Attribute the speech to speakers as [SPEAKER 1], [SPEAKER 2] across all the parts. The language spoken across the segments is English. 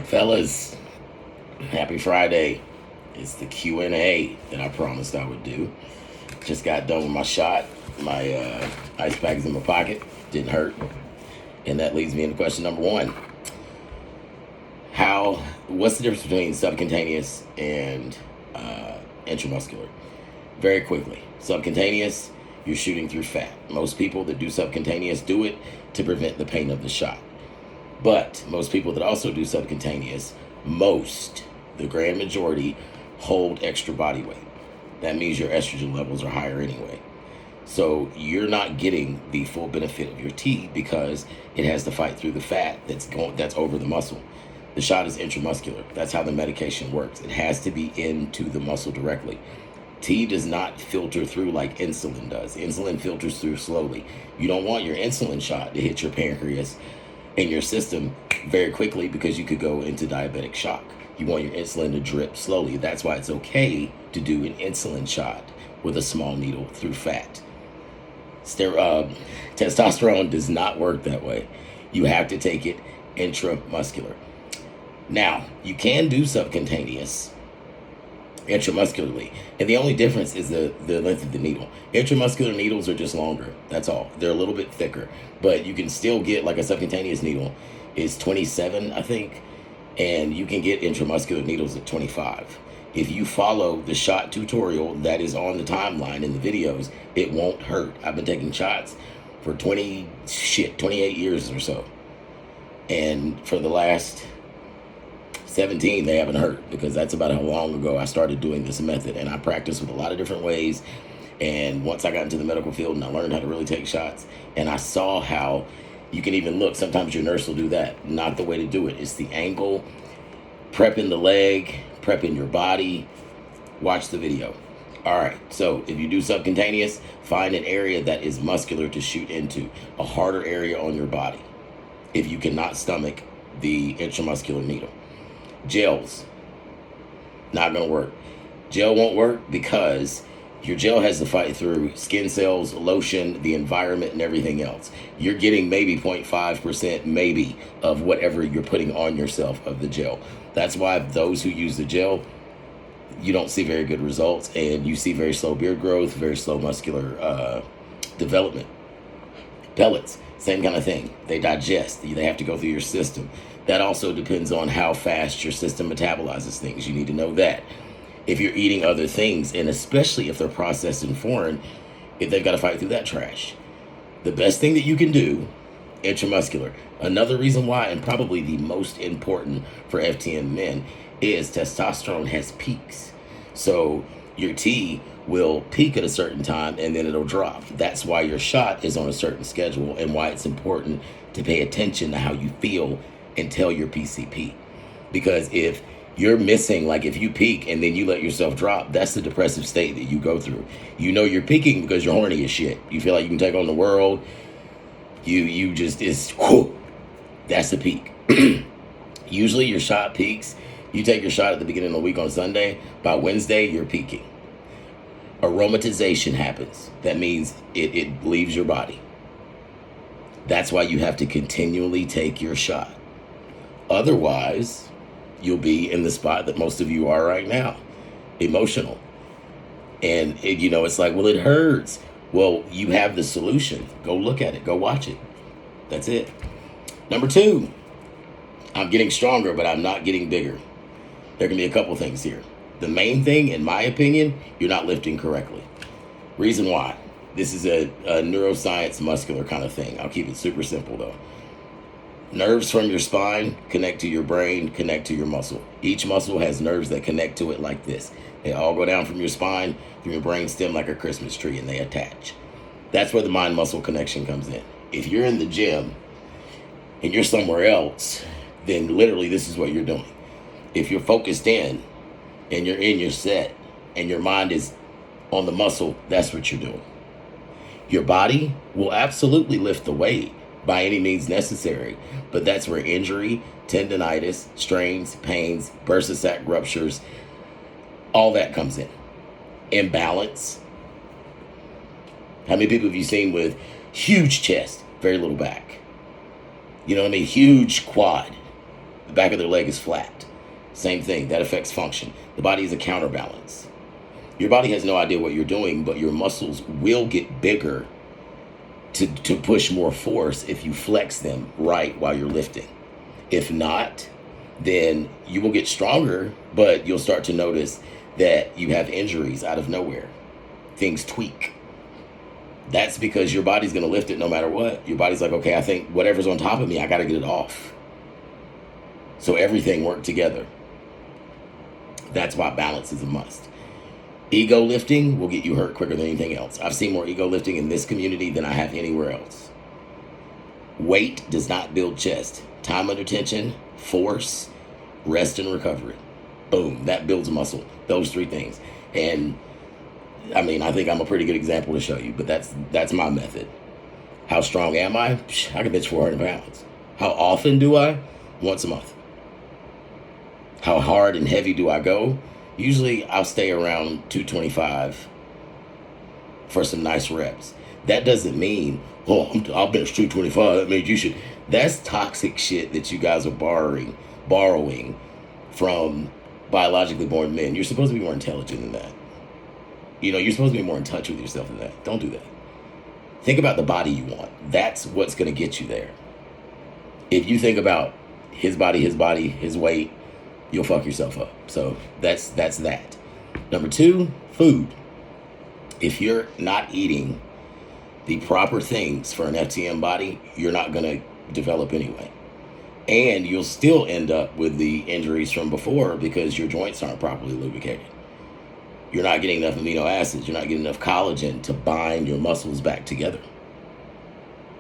[SPEAKER 1] Fellas, happy Friday. It's the Q&A that I promised I would do. Just got done with my shot. My ice pack is in my pocket. Didn't hurt. And that leads me into question number one. What's the difference between subcutaneous and intramuscular? Very quickly. Subcutaneous, you're shooting through fat. Most people that do subcutaneous do it to prevent the pain of the shot. But most people that also do subcutaneous, the grand majority, hold extra body weight. That means your estrogen levels are higher anyway. So you're not getting the full benefit of your tea because it has to fight through the fat that's over the muscle. The shot is intramuscular. That's how the medication works. It has to be into the muscle directly. Tea does not filter through like insulin does. Insulin filters through slowly. You don't want your insulin shot to hit your pancreas and your system very quickly because you could go into diabetic shock. You want your insulin to drip slowly. That's why it's okay to do an insulin shot with a small needle through fat. Testosterone does not work that way. You have to take it intramuscular. Now, you can do subcutaneous intramuscularly, and the only difference is the length of the needle. Intramuscular needles are just longer. That's all. They're a little bit thicker, but you can still get, like, a subcutaneous needle is 27, I think, and you can get intramuscular needles at 25. If you follow the shot tutorial that is on the timeline in the videos, it won't hurt. I've been taking shots for 28 years or so, and for the last 17, they haven't hurt, because that's about how long ago I started doing this method. And I practiced with a lot of different ways. And once I got into the medical field and I learned how to really take shots, and I saw how you can even look, sometimes your nurse will do that. Not the way to do it. It's the angle, prepping the leg, prepping your body. Watch the video. All right, so if you do subcutaneous, find an area that is muscular to shoot into, a harder area on your body, if you cannot stomach the intramuscular needle. Gels, not going to work. Gel won't work because your gel has to fight through skin cells, lotion, the environment, and everything else. You're getting maybe 0.5% maybe of whatever you're putting on yourself of the gel. That's why those who use the gel, you don't see very good results, and you see very slow beard growth, very slow muscular development. Pellets, same kind of thing. They digest. They have to go through your system. That also depends on how fast your system metabolizes things. You need to know that. If you're eating other things, and especially if they're processed and foreign, they've got to fight through that trash. The best thing that you can do, intramuscular. Another reason why, and probably the most important for FTM men, is testosterone has peaks. So your T will peak at a certain time and then it'll drop. That's why your shot is on a certain schedule, and why it's important to pay attention to how you feel until your PCP. Because if you're missing, like if you peak and then you let yourself drop, that's the depressive state that you go through. You know you're peaking because you're horny as shit. You feel like you can take on the world. You just, that's the peak. Usually your shot peaks. You take your shot at the beginning of the week on Sunday. By Wednesday, you're peaking. Aromatization happens. That means it leaves your body. That's why you have to continually take your shot. Otherwise, you'll be in the spot that most of you are right now, emotional. And, it's like, well, it hurts. Well, you have the solution. Go look at it. Go watch it. That's it. Number two, I'm getting stronger, but I'm not getting bigger. There can be a couple things here. The main thing, in my opinion, you're not lifting correctly. Reason why. This is a neuroscience muscular kind of thing. I'll keep it super simple, though. Nerves from your spine connect to your brain, connect to your muscle. Each muscle has nerves that connect to it like this. They all go down from your spine, through your brain stem like a Christmas tree, and they attach. That's where the mind-muscle connection comes in. If you're in the gym and you're somewhere else, then literally this is what you're doing. If you're focused in and you're in your set and your mind is on the muscle, that's what you're doing. Your body will absolutely lift the weight by any means necessary, but that's where injury, tendonitis, strains, pains, bursa sac ruptures, all that comes in. Imbalance. How many people have you seen with huge chest, very little back? You know what I mean? Huge quad, The back of their leg is flat. Same thing. That affects function. The body is a counterbalance. Your body has no idea what you're doing, but your muscles will get bigger to push more force if you flex them right while you're lifting. If not, then you will get stronger, but you'll start to notice that you have injuries out of nowhere. Things tweak. That's because your body's going to lift it no matter what. Your body's like, okay, I think whatever's on top of me, I got to get it off. So everything worked together. That's why balance is a must. Ego lifting will get you hurt quicker than anything else. I've seen more ego lifting in this community than I have anywhere else. Weight does not build chest. Time under tension, force, rest and recovery. Boom, that builds muscle. Those three things. And I mean, I think I'm a pretty good example to show you, but that's my method. How strong am I? I can bench 400 pounds. How often do I? Once a month. How hard and heavy do I go? Usually I'll stay around 225 for some nice reps. That doesn't mean, oh, I'll bench 225. That means you should. That's toxic shit that you guys are borrowing from biologically born men. You're supposed to be more intelligent than that. You know, you're supposed to be more in touch with yourself than that. Don't do that. Think about the body you want. That's what's going to get you there. If you think about his body, his weight, you'll fuck yourself up. So that's that. Number two, food. If you're not eating the proper things for an FTM body, you're not going to develop anyway. And you'll still end up with the injuries from before because your joints aren't properly lubricated. You're not getting enough amino acids. You're not getting enough collagen to bind your muscles back together.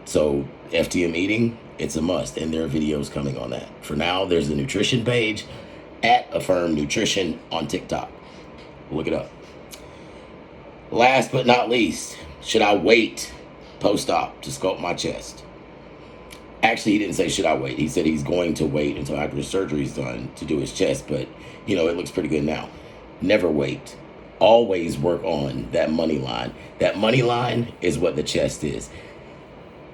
[SPEAKER 1] So FTM eating, it's a must. And there are videos coming on that. For now, there's a nutrition page at Affirmed Nutrition on TikTok. Look it up. Last but not least, should I wait post-op to sculpt my chest? Actually, he didn't say should I wait. He said he's going to wait until after his surgery is done to do his chest. But, you know, it looks pretty good now. Never wait. Always work on that money line. That money line is what the chest is.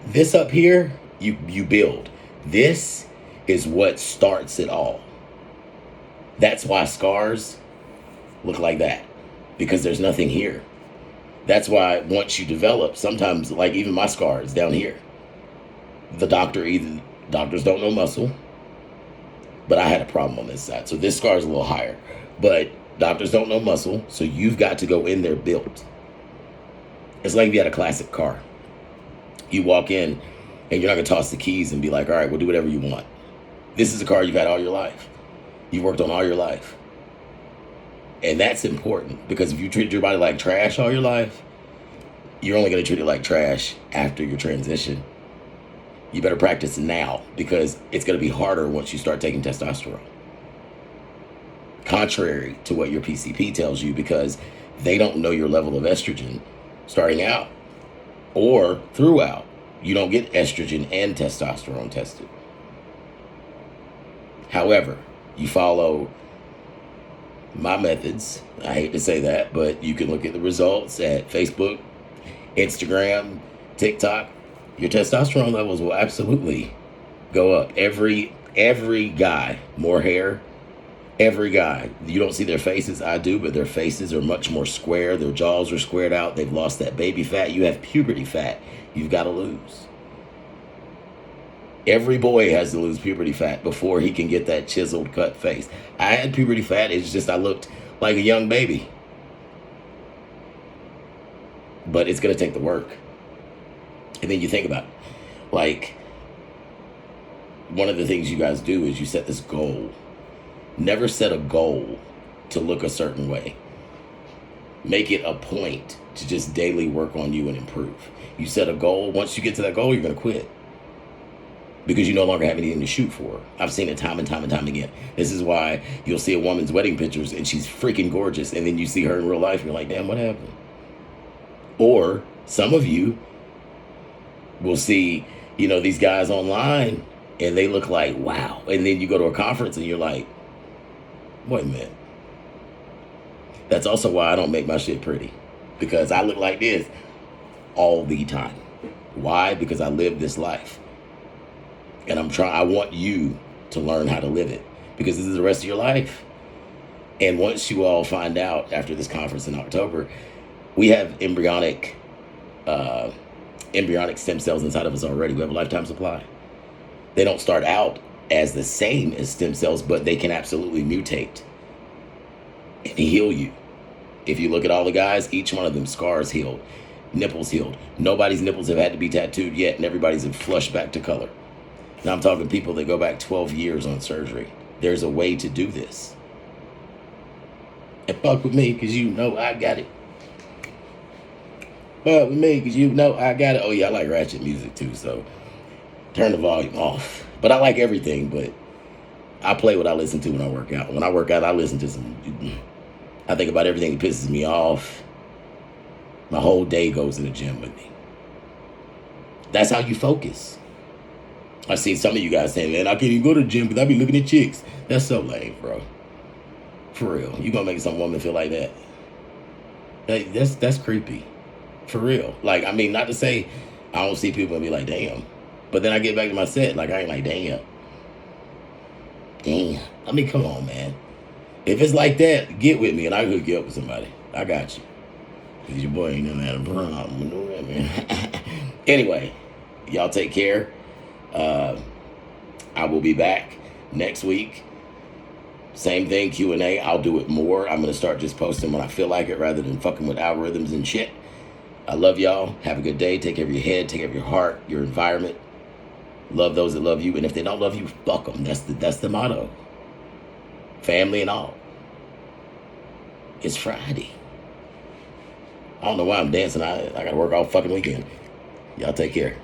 [SPEAKER 1] This up here, you build. This is what starts it all. That's why scars look like that, because there's nothing here. That's why once you develop, sometimes like even my scars down here, doctors don't know muscle, but I had a problem on this side. So this scar is a little higher, but doctors don't know muscle. So you've got to go in there built. It's like if you had a classic car. You walk in and you're not gonna toss the keys and be like, all right, we'll do whatever you want. This is a car you've had all your life. You've worked on all your life. And that's important, because if you treat your body like trash all your life, you're only going to treat it like trash after your transition. You better practice now, because it's going to be harder once you start taking testosterone. Contrary to what your PCP tells you, because they don't know your level of estrogen starting out or throughout. You don't get estrogen and testosterone tested. However, you follow my methods. I hate to say that, but you can look at the results at Facebook, Instagram, TikTok. Your testosterone levels will absolutely go up. Every guy, more hair, every guy. You don't see their faces, I do, but their faces are much more square. Their jaws are squared out. They've lost that baby fat. You have puberty fat you've got to lose. Every boy has to lose puberty fat before he can get that chiseled cut face. I had puberty fat. It's just I looked like a young baby. But it's going to take the work. And then you think about it. Like, one of the things you guys do is you set this goal. Never set a goal to look a certain way. Make it a point to just daily work on you and improve. You set a goal. Once you get to that goal, you're going to quit, because you no longer have anything to shoot for. I've seen it time and time and time again. This is why you'll see a woman's wedding pictures and she's freaking gorgeous, and then you see her in real life and you're like, damn, what happened? Or some of you will see, you know, these guys online and they look like, wow. And then you go to a conference and you're like, wait a minute. That's also why I don't make my shit pretty, because I look like this all the time. Why? Because I live this life. And I want you to learn how to live it, because this is the rest of your life. And once you all find out after this conference in October, we have embryonic stem cells inside of us already. We have a lifetime supply. They don't start out as the same as stem cells, but they can absolutely mutate and heal you. If you look at all the guys, each one of them, scars healed, nipples healed. Nobody's nipples have had to be tattooed yet, and everybody's have flushed back to color. Now I'm talking people that go back 12 years on surgery. There's a way to do this. And fuck with me, because you know I got it. Fuck with me, because you know I got it. Oh yeah, I like ratchet music too, so turn the volume off. But I like everything, but I play what I listen to when I work out. When I work out, I listen to some... I think about everything that pisses me off. My whole day goes to the gym with me. That's how you focus. I see some of you guys saying, man, I can't even go to the gym because I be looking at chicks. That's so lame, bro. For real. You gonna make some woman feel like that? That's creepy. For real. Like, I mean, not to say I don't see people and be like, damn. But then I get back to my set, like, I ain't like, damn. Damn. I mean, come on, man. If it's like that, get with me and I'll hook you up with somebody. I got you. Because your boy ain't never had a problem. You know what I mean? Anyway, y'all take care. I will be back next week. Same thing, Q&A. I'll do it more. I'm going to start just posting when I feel like it rather than fucking with algorithms and shit. I love y'all. Have a good day. Take care of your head. Take care of your heart, your environment. Love those that love you. And if they don't love you, fuck them. That's the motto. Family and all. It's Friday. I don't know why I'm dancing. I got to work all fucking weekend. Y'all take care.